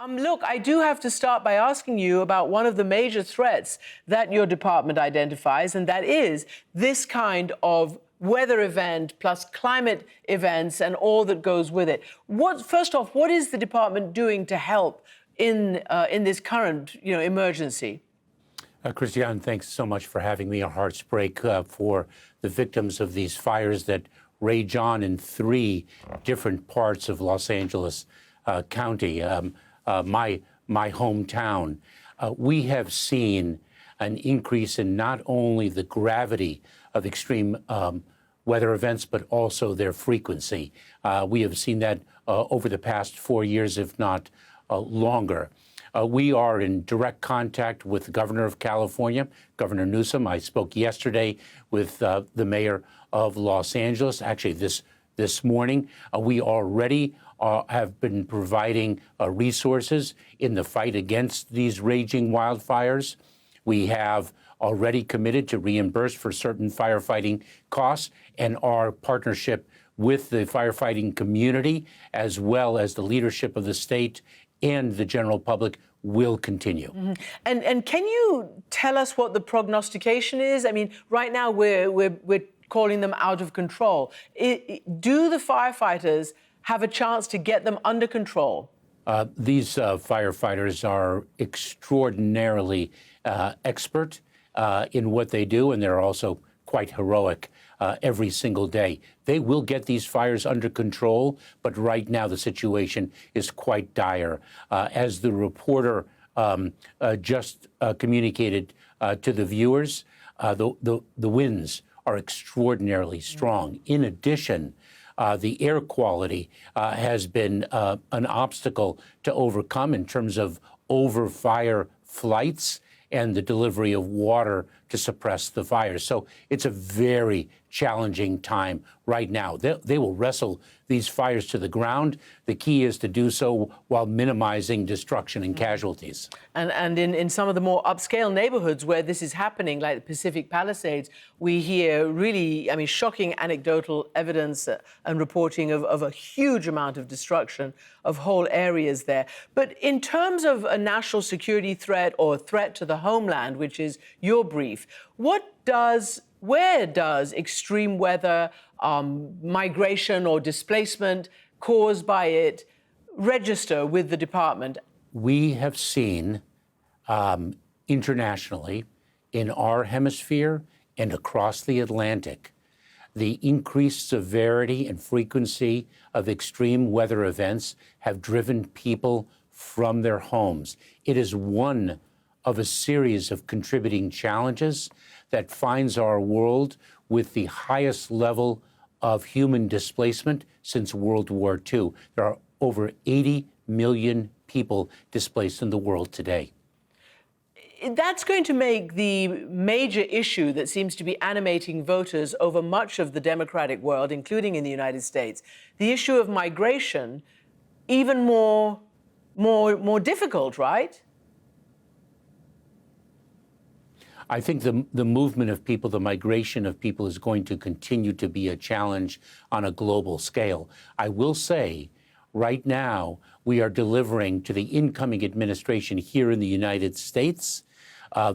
Look, I do have to start by asking you about one of the major threats that your department identifies, and that is this kind of weather event plus climate events and all that goes with it. First off, what is the department doing to help in this current, emergency? Christiane, thanks so much for having me. Our hearts break for the victims of these fires that rage on in 3 different parts of Los Angeles County. My hometown. We have seen an increase in not only the gravity of extreme weather events, but also their frequency. We have seen that over the past 4 years, if not longer. We are in direct contact with the governor of California, Governor Newsom. I spoke yesterday with the mayor of Los Angeles, actually this morning. We already have been providing resources in the fight against these raging wildfires. We have already committed to reimburse for certain firefighting costs, and our partnership with the firefighting community, as well as the leadership of the state and the general public, will continue. Mm-hmm. And can you tell us what the prognostication is? I mean, right now we're calling them out of control. Do the firefighters have a chance to get them under control? These firefighters are extraordinarily expert in what they do, and they're also quite heroic every single day. They will get these fires under control, but right now the situation is quite dire. As the reporter just communicated to the viewers, the winds are extraordinarily strong. In addition, the air quality has been an obstacle to overcome in terms of over-fire flights and the delivery of water to suppress the fires. So it's a very challenging time right now. They will wrestle these fires to the ground. The key is to do so while minimizing destruction and casualties. And in some of the more upscale neighborhoods where this is happening, like the Pacific Palisades, we hear really, shocking anecdotal evidence and reporting of a huge amount of destruction of whole areas there. But in terms of a national security threat or threat to the homeland, which is your brief, where does extreme weather, migration or displacement caused by it register with the department? We have seen internationally, in our hemisphere and across the Atlantic, the increased severity and frequency of extreme weather events have driven people from their homes. It is one of a series of contributing challenges that finds our world with the highest level of human displacement since World War II. There are over 80 million people displaced in the world today. That's going to make the major issue that seems to be animating voters over much of the democratic world, including in the United States, the issue of migration, even more difficult, right? I think the movement of people, the migration of people, is going to continue to be a challenge on a global scale. I will say, right now, we are delivering to the incoming administration here in the United States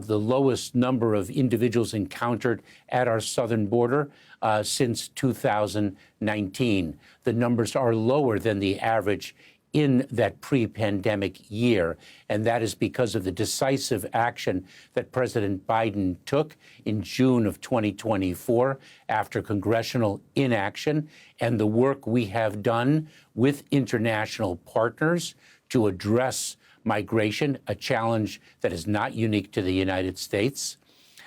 the lowest number of individuals encountered at our southern border since 2019. The numbers are lower than the average in that pre-pandemic year, and that is because of the decisive action that President Biden took in June of 2024 after congressional inaction, and the work we have done with international partners to address migration, a challenge that is not unique to the United States,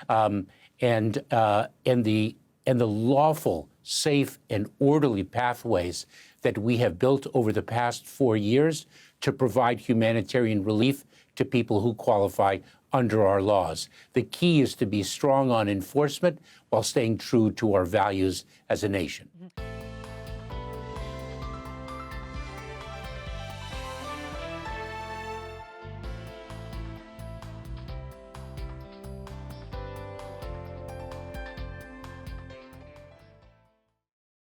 and the lawful, safe, and orderly pathways that we have built over the past 4 years to provide humanitarian relief to people who qualify under our laws. The key is to be strong on enforcement while staying true to our values as a nation.